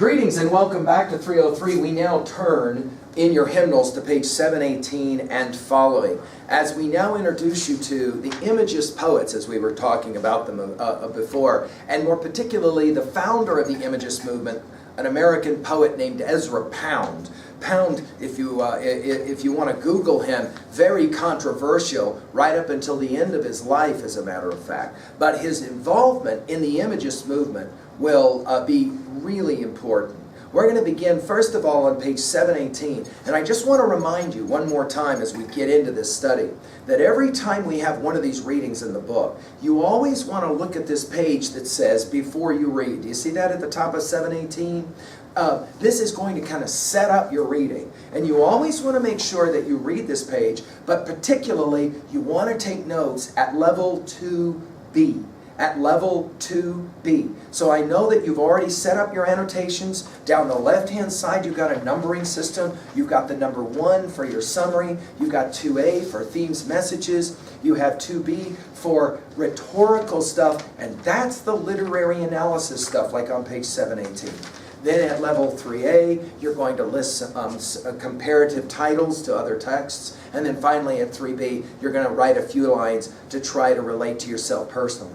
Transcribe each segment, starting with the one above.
Greetings and welcome back to 303. We now turn in your hymnals to page 718 and following, as we now introduce you to the Imagist poets, as we were talking about them before, and more particularly the founder of the Imagist movement, an American poet named Ezra Pound. Pound, if you want to Google him, very controversial right up until the end of his life, as a matter of fact. But his involvement in the Imagist movement will be really important. We're going to begin, first of all, on page 718. And I just want to remind you one more time as we get into this study, that every time we have one of these readings in the book, you always want to look at this page that says, before you read. Do you see that at the top of 718? This is going to kind of set up your reading. And you always want to make sure that you read this page, but particularly you want to take notes at level 2B. At level 2B. So I know that you've already set up your annotations. Down the left-hand side, you've got a numbering system. You've got the number 1 for your summary. You've got 2A for themes, messages. You have 2B for rhetorical stuff, and that's the literary analysis stuff, like on page 718. Then at level 3A, you're going to list comparative titles to other texts. And then finally at 3B, you're going to write a few lines to try to relate to yourself personally.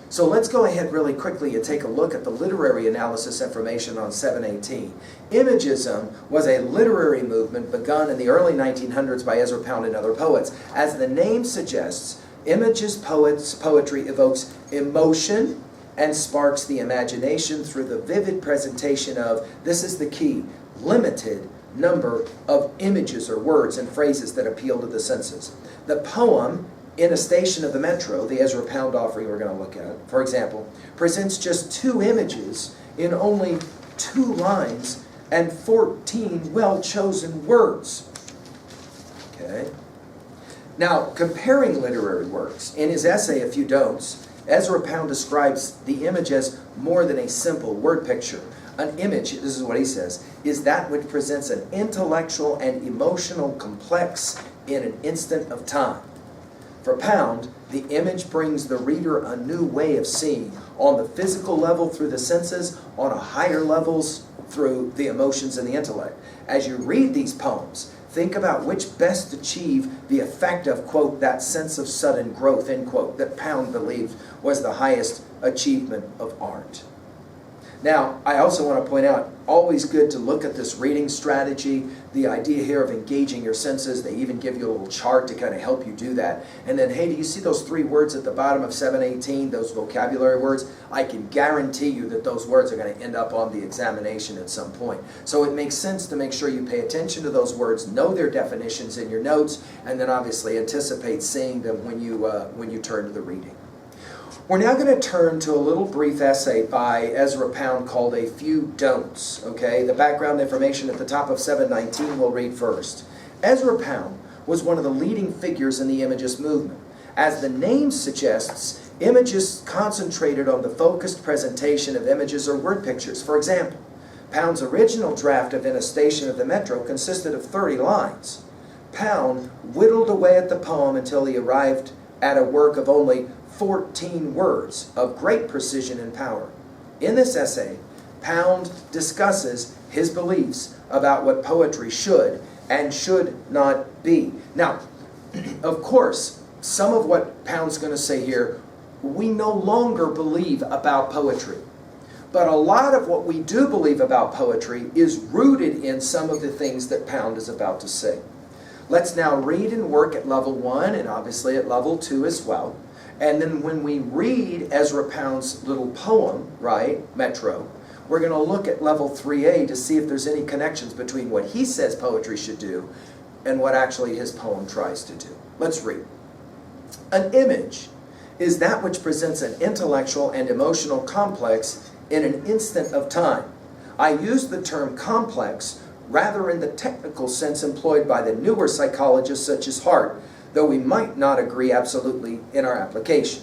So let's go ahead really quickly and take a look at the literary analysis information on 718. Imagism was a literary movement begun in the early 1900s by Ezra Pound and other poets. As the name suggests, Imagist poetry evokes emotion and sparks the imagination through the vivid presentation of, this is the key, limited number of images or words and phrases that appeal to the senses. The poem, In a Station of the Metro, the Ezra Pound offering we're going to look at, for example, presents just 2 images in only 2 lines and 14 well-chosen words. Okay. Now, comparing literary works, in his essay, A Few Don'ts, Ezra Pound describes the image as more than a simple word picture. An image, this is what he says, is that which presents an intellectual and emotional complex in an instant of time. For Pound, the image brings the reader a new way of seeing, on the physical level through the senses, on a higher levels through the emotions and the intellect. As you read these poems, think about which best achieve the effect of, quote, that sense of sudden growth, end quote, that Pound believed was the highest achievement of art. Now, I also want to point out, always good to look at this reading strategy, the idea here of engaging your senses. They even give you a little chart to kind of help you do that. And then, hey, do you see those 3 words at the bottom of 718, those vocabulary words? I can guarantee you that those words are going to end up on the examination at some point. So it makes sense to make sure you pay attention to those words, know their definitions in your notes, and then obviously anticipate seeing them when you turn to the reading. We're now going to turn to a little brief essay by Ezra Pound called A Few Don'ts. Okay, the background information at the top of 719 we'll read first. Ezra Pound was one of the leading figures in the Imagist movement. As the name suggests, Imagists concentrated on the focused presentation of images or word pictures. For example, Pound's original draft of In a Station of the Metro consisted of 30 lines. Pound whittled away at the poem until he arrived at a work of only 14 words of great precision and power. In this essay, Pound discusses his beliefs about what poetry should and should not be. Now, of course, some of what Pound's going to say here, we no longer believe about poetry. But a lot of what we do believe about poetry is rooted in some of the things that Pound is about to say. Let's now read and work at level 1 and obviously at level 2 as well. And then when we read Ezra Pound's little poem, right, Metro, we're going to look at level 3A to see if there's any connections between what he says poetry should do and what actually his poem tries to do. Let's read. An image is that which presents an intellectual and emotional complex in an instant of time. I use the term complex rather in the technical sense employed by the newer psychologists such as Hart, though we might not agree absolutely in our application.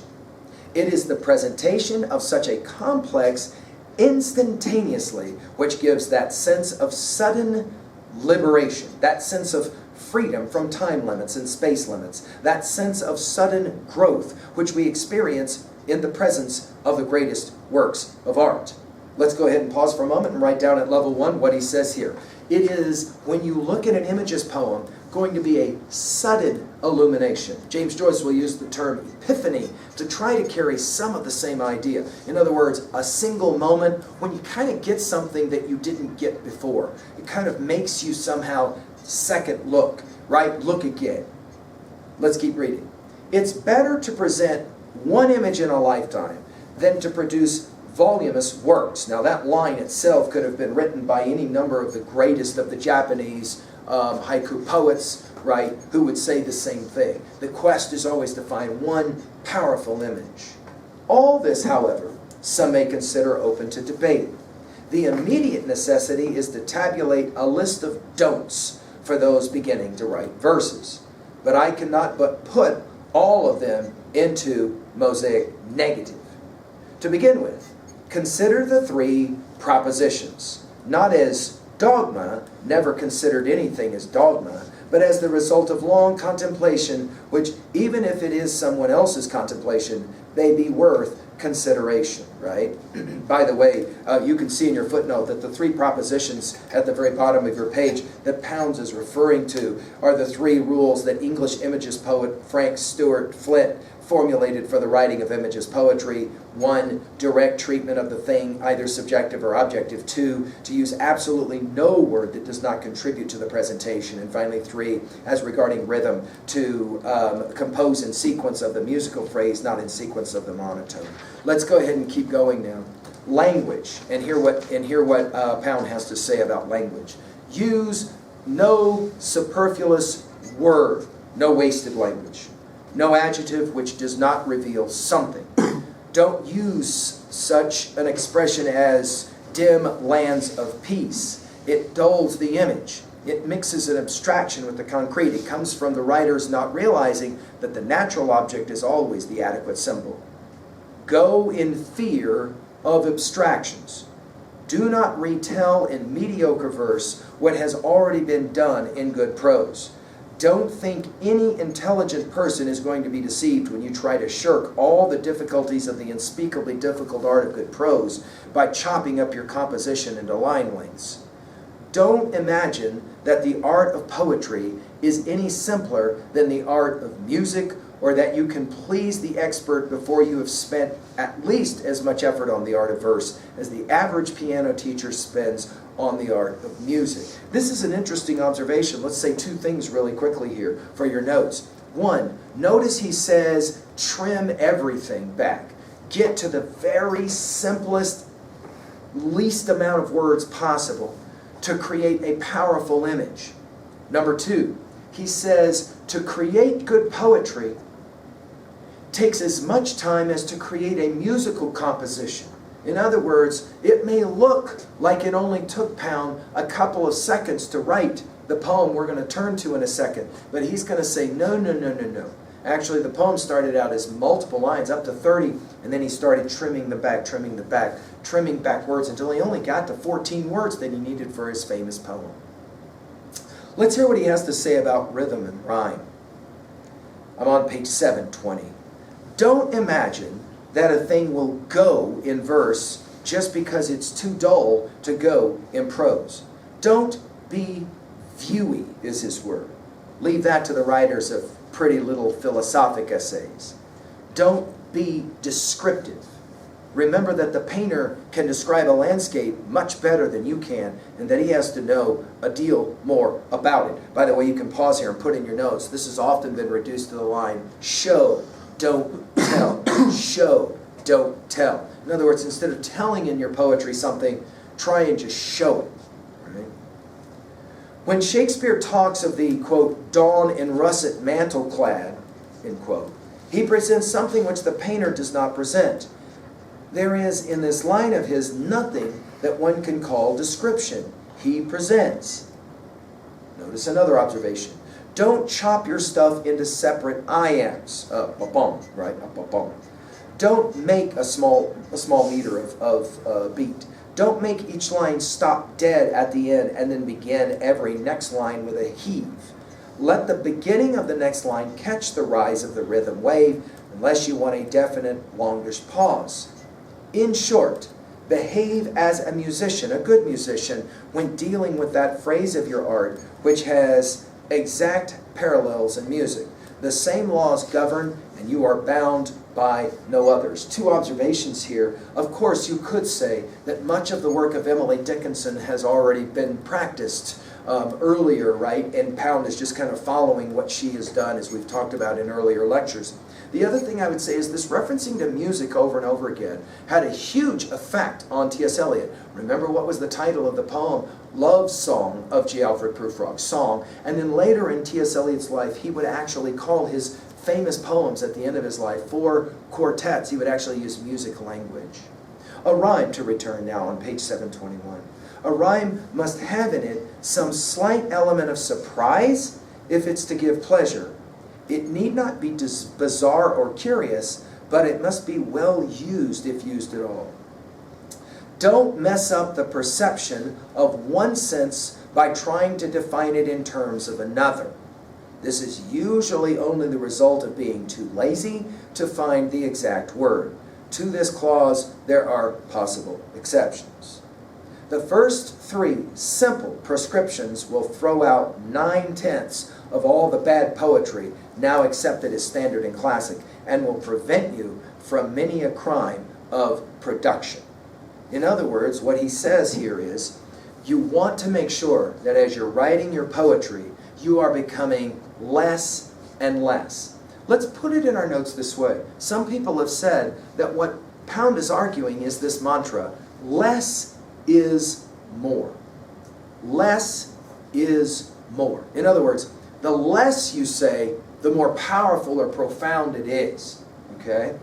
It is the presentation of such a complex instantaneously which gives that sense of sudden liberation, that sense of freedom from time limits and space limits, that sense of sudden growth which we experience in the presence of the greatest works of art. Let's go ahead and pause for a moment and write down at level 1 what he says here. It is, when you look at an imagist poem, going to be a sudden illumination. James Joyce will use the term epiphany to try to carry some of the same idea. In other words, a single moment when you kind of get something that you didn't get before. It kind of makes you somehow second look, right? Look again. Let's keep reading. It's better to present one image in a lifetime than to produce voluminous works. Now that line itself could have been written by any number of the greatest of the Japanese haiku poets, right, who would say the same thing. The quest is always to find one powerful image. All this, however, some may consider open to debate. The immediate necessity is to tabulate a list of don'ts for those beginning to write verses. But I cannot but put all of them into mosaic negative. To begin with, consider the 3 propositions, not as dogma, never considered anything as dogma, but as the result of long contemplation, which, even if it is someone else's contemplation, may be worth consideration, right? By the way, you can see in your footnote that the 3 propositions at the very bottom of your page that Pounds is referring to are the 3 rules that English imagist poet Frank Stuart Flint formulated for the writing of imagist poetry. 1, direct treatment of the thing, either subjective or objective. 2, to use absolutely no word that does not contribute to the presentation. And finally 3, as regarding rhythm, to compose in sequence of the musical phrase, not in sequence of the monotone. Let's go ahead and keep going now. Language, and hear what Pound has to say about language. Use no superfluous word, no wasted language. No adjective which does not reveal something. Don't use such an expression as dim lands of peace. It dulls the image. It mixes an abstraction with the concrete. It comes from the writers not realizing that the natural object is always the adequate symbol. Go in fear of abstractions. Do not retell in mediocre verse what has already been done in good prose. Don't think any intelligent person is going to be deceived when you try to shirk all the difficulties of the unspeakably difficult art of good prose by chopping up your composition into line lengths. Don't imagine that the art of poetry is any simpler than the art of music, or that you can please the expert before you have spent at least as much effort on the art of verse as the average piano teacher spends on the art of music. This is an interesting observation. Let's say 2 things really quickly here for your notes. 1, notice he says trim everything back. Get to the very simplest, least amount of words possible to create a powerful image. Number 2, he says to create good poetry takes as much time as to create a musical composition. In other words, it may look like it only took Pound a couple of seconds to write the poem we're going to turn to in a second, but he's going to say, no. Actually, the poem started out as multiple lines, up to 30, and then he started trimming back words until he only got to 14 words that he needed for his famous poem. Let's hear what he has to say about rhythm and rhyme. I'm on page 720. Don't imagine that a thing will go in verse just because it's too dull to go in prose. Don't be viewy, is his word. Leave that to the writers of pretty little philosophic essays. Don't be descriptive. Remember that the painter can describe a landscape much better than you can, and that he has to know a deal more about it. By the way, you can pause here and put in your notes. This has often been reduced to the line, show, don't tell. Show, don't tell. In other words, instead of telling in your poetry something, try and just show it. Right? When Shakespeare talks of the, quote, dawn in russet mantle clad, end quote, he presents something which the painter does not present. There is in this line of his nothing that one can call description. He presents. Notice another observation. Don't chop your stuff into separate iams. Right? Don't make a small meter of beat. Don't make each line stop dead at the end and then begin every next line with a heave. Let the beginning of the next line catch the rise of the rhythm wave, unless you want a definite longish pause. In short, Behave as a musician, a good musician, when dealing with that phrase of your art, which has exact parallels in music. The same laws govern, and you are bound by no others. Two observations here. Of course, you could say that much of the work of Emily Dickinson has already been practiced earlier, right? And Pound is just kind of following what she has done, as we've talked about in earlier lectures. The other thing I would say is this referencing to music over and over again had a huge effect on T.S. Eliot. Remember what was the title of the poem? Love Song of G. Alfred Prufrock, Song. And then later in T.S. Eliot's life, he would actually call his famous poems at the end of his life 4 quartets. He would actually use music language. A rhyme, to return now on page 721. A rhyme must have in it some slight element of surprise if it's to give pleasure. It need not be bizarre or curious, but it must be well used if used at all. Don't mess up the perception of one sense by trying to define it in terms of another. This is usually only the result of being too lazy to find the exact word. To this clause, there are possible exceptions. The first 3 simple prescriptions will throw out 9/10 of all the bad poetry now accepted as standard and classic, and will prevent you from many a crime of production. In other words, what he says here is, you want to make sure that as you're writing your poetry, you are becoming less and less. Let's put it in our notes this way. Some people have said that what Pound is arguing is this mantra, less is more. Less is more. In other words, the less you say, the more powerful or profound it is. Okay?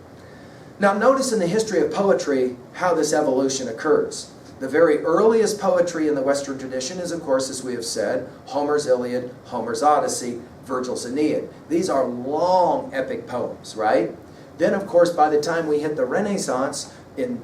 Now notice in the history of poetry how this evolution occurs. The very earliest poetry in the Western tradition is, of course, as we have said, Homer's Iliad, Homer's Odyssey, Virgil's Aeneid. These are long epic poems, right? Then, of course, by the time we hit the Renaissance in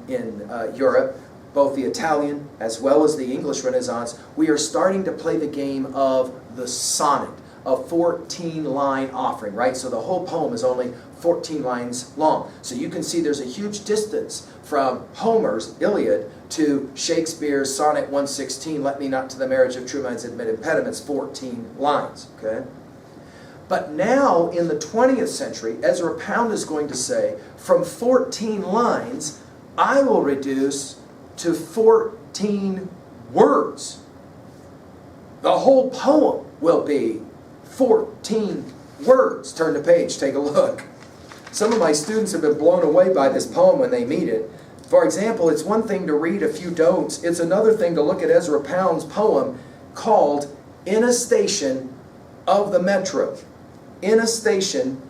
Europe, both the Italian as well as the English Renaissance, we are starting to play the game of the sonnet, a 14-line offering, right? So the whole poem is only 14 lines long. So you can see there's a huge distance from Homer's Iliad to Shakespeare's Sonnet 116, Let me not to the marriage of true minds admit impediments, 14 lines, okay? But now, in the 20th century, Ezra Pound is going to say, from 14 lines, I will reduce to 14 words. The whole poem will be 14 words. Turn the page, take a look. Some of my students have been blown away by this poem when they meet it. For example, it's one thing to read a few don'ts. It's another thing to look at Ezra Pound's poem called In a Station of the Metro. In a Station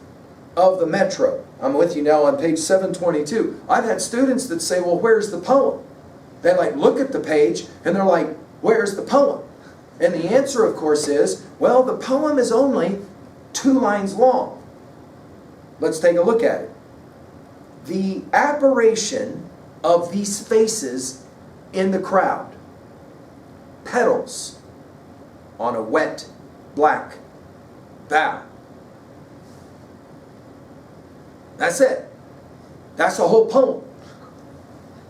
of the Metro. I'm with you now on page 722. I've had students that say, well, where's the poem? They look at the page and they're like, where's the poem? And the answer, of course, is, well, the poem is only 2 lines long. Let's take a look at it. The apparition of these faces in the crowd. Petals on a wet, black bough. That's it. That's the whole poem.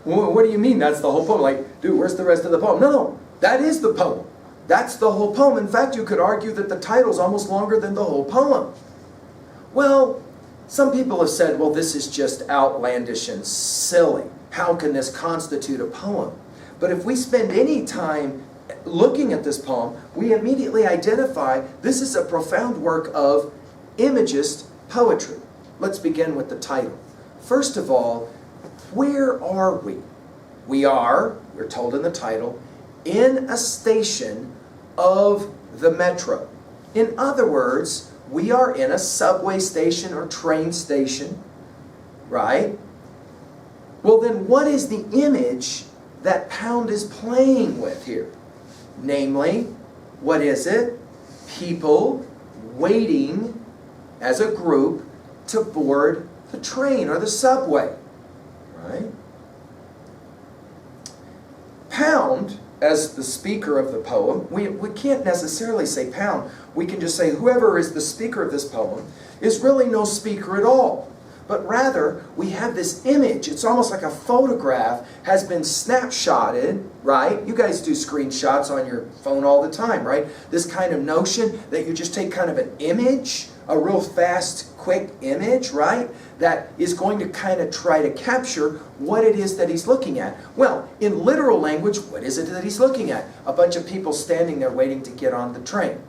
What do you mean that's the whole poem? Dude, where's the rest of the poem? No, that is the poem. That's the whole poem. In fact, you could argue that the title's almost longer than the whole poem. Well, some people have said, well, this is just outlandish and silly. How can this constitute a poem? But if we spend any time looking at this poem, we immediately identify this is a profound work of imagist poetry. Let's begin with the title. First of all, where are we? We're told in the title, in a station of the metro. In other words, we are in a subway station or train station, right? Well, then what is the image that Pound is playing with here? Namely, what is it? People waiting as a group to board the train or the subway, right? Pound, as the speaker of the poem, we can't necessarily say Pound. We can just say whoever is the speaker of this poem is really no speaker at all. but rather we have this image. It's almost like a photograph has been snapshotted, right? You guys do screenshots on your phone all the time, right? This kind of notion that you just take kind of an image, a real fast, quick image, right? That is going to kind of try to capture what it is that he's looking at. Well, in literal language, what is it that he's looking at? A bunch of people standing there waiting to get on the train.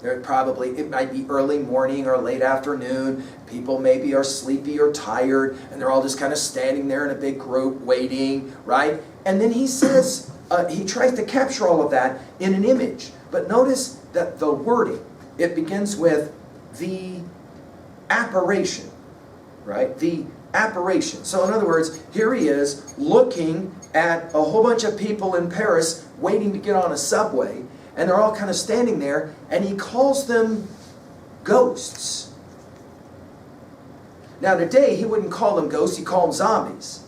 It might be early morning or late afternoon. People maybe are sleepy or tired, and they're all just kind of standing there in a big group waiting, right? And then he says, he tries to capture all of that in an image. But notice that the wording, it begins with the apparition, right? The apparition. So in other words, here he is looking at a whole bunch of people in Paris waiting to get on a subway, and they're all kind of standing there, and he calls them ghosts. Now today, he wouldn't call them ghosts, he'd call them zombies.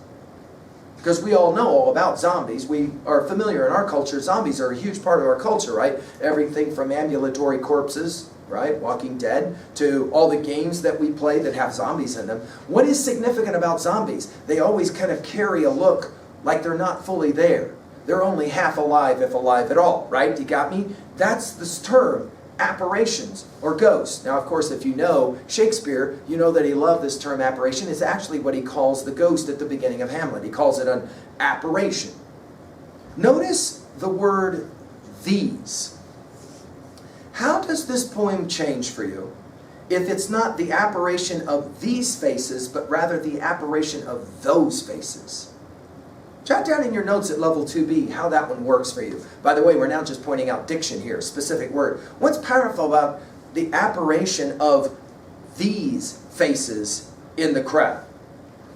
Because we all know all about zombies. We are familiar in our culture. Zombies are a huge part of our culture, right? Everything from ambulatory corpses, right, Walking Dead, to all the games that we play that have zombies in them. What is significant about zombies? They always kind of carry a look like they're not fully there. They're only half alive, if alive at all, right? You got me? That's this term, apparitions or ghosts. Now, of course, if you know Shakespeare, you know that he loved this term apparition. It's actually what he calls the ghost at the beginning of Hamlet. He calls it an apparition. Notice the word these. How does this poem change for you if it's not the apparition of these faces, but rather the apparition of those faces? Jot down in your notes at level 2B how that one works for you. By the way, we're now just pointing out diction here, specific word. What's powerful about the apparition of these faces in the crowd?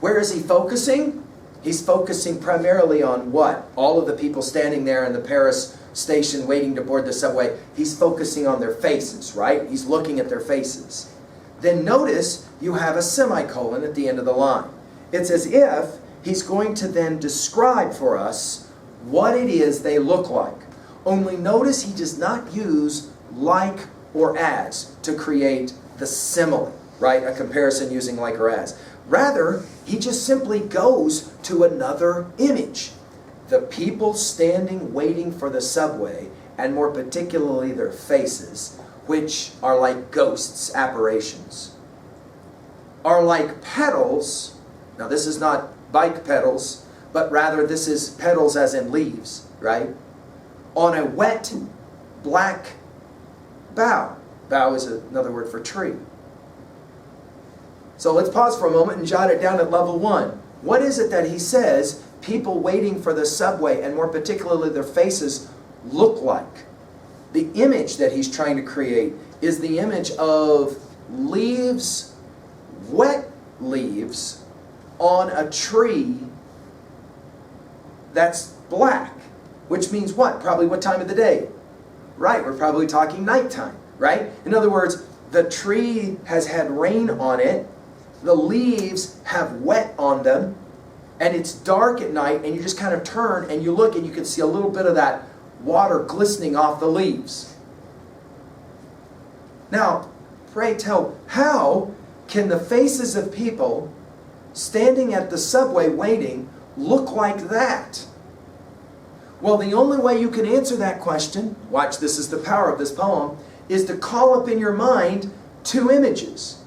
Where is he focusing? He's focusing primarily on what? All of the people standing there in the Paris station waiting to board the subway. He's focusing on their faces, right? He's looking at their faces. Then notice you have a semicolon at the end of the line. It's as if he's going to then describe for us what it is they look like. Only notice he does not use like or as to create the simile, right? A comparison using like or as. Rather, he just simply goes to another image. The people standing waiting for the subway, and more particularly their faces, which are like ghosts, apparitions, are like petals. Now this is not bike pedals, but rather this is petals as in leaves, right? On a wet, black bough. Bough is another word for tree. So let's pause for a moment and jot it down at level 1. What is it that he says people waiting for the subway, and more particularly their faces, look like? The image that he's trying to create is the image of leaves, wet leaves, on a tree that's black. Which means what? Probably what time of the day? Right, we're probably talking nighttime, right? In other words, the tree has had rain on it, the leaves have wet on them, and it's dark at night, and you just kind of turn and you look and you can see a little bit of that water glistening off the leaves. Now, pray tell, how can the faces of people standing at the subway waiting look like that? Well, the only way you can answer that question, watch, this is the power of this poem, is to call up in your mind two images.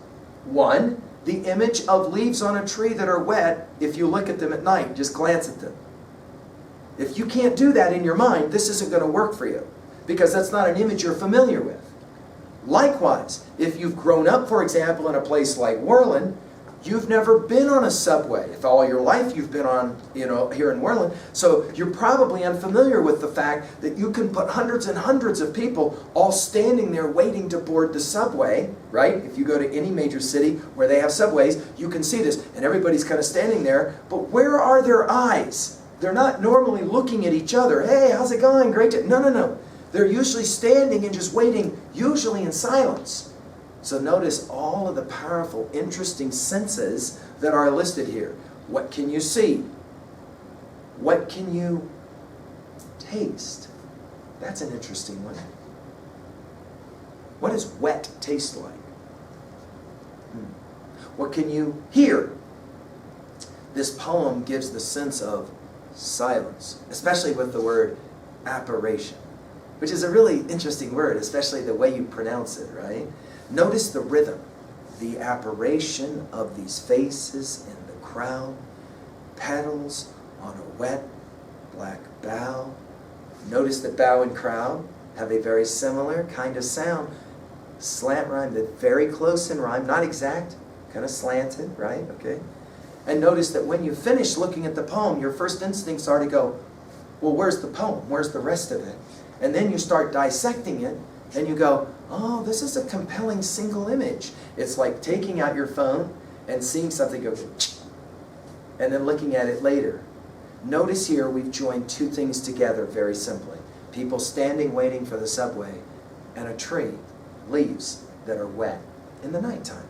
One, the image of leaves on a tree that are wet if you look at them at night, just glance at them. If you can't do that in your mind, this isn't going to work for you, because that's not an image you're familiar with. Likewise, if you've grown up, for example, in a place like Worland, you've never been on a subway. If all your life you've been on, here in Worland, so you're probably unfamiliar with the fact that you can put hundreds and hundreds of people all standing there waiting to board the subway, right? If you go to any major city where they have subways, you can see this, and everybody's kind of standing there, but where are their eyes? They're not normally looking at each other. Hey, how's it going? Great to... No. They're usually standing and just waiting, usually in silence. So notice all of the powerful, interesting senses that are listed here. What can you see? What can you taste? That's an interesting one. What does wet taste like? What can you hear? This poem gives the sense of silence, especially with the word apparition, which is a really interesting word, especially the way you pronounce it, right? Notice the rhythm, the apparition of these faces in the crowd, petals on a wet black bough. Notice that bough and crowd have a very similar kind of sound. Slant rhyme, they're very close in rhyme, not exact, kind of slanted, right? Okay. And notice that when you finish looking at the poem, your first instincts are to go, well, where's the poem? Where's the rest of it? And then you start dissecting it, and you go, oh, this is a compelling single image. It's like taking out your phone and seeing something go, and then looking at it later. Notice here we've joined two things together very simply. People standing waiting for the subway, and a tree, leaves that are wet in the nighttime.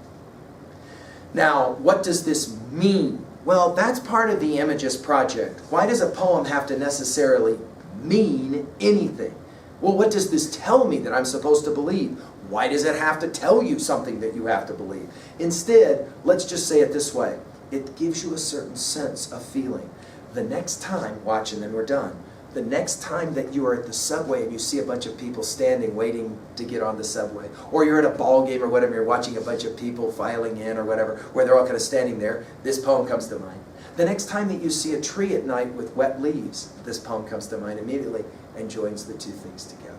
Now, what does this mean? Well, that's part of the Imagist project. Why does a poem have to necessarily mean anything? Well, what does this tell me that I'm supposed to believe? Why does it have to tell you something that you have to believe? Instead, let's just say it this way. It gives you a certain sense of feeling. The next time, watch and then we're done. The next time that you are at the subway and you see a bunch of people standing waiting to get on the subway, or you're at a ball game or whatever, you're watching a bunch of people filing in or whatever, where they're all kind of standing there, this poem comes to mind. The next time that you see a tree at night with wet leaves, this poem comes to mind immediately and joins the two things together.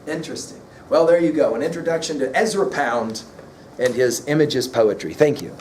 Interesting. Well, there you go. An introduction to Ezra Pound and his Imagist poetry. Thank you.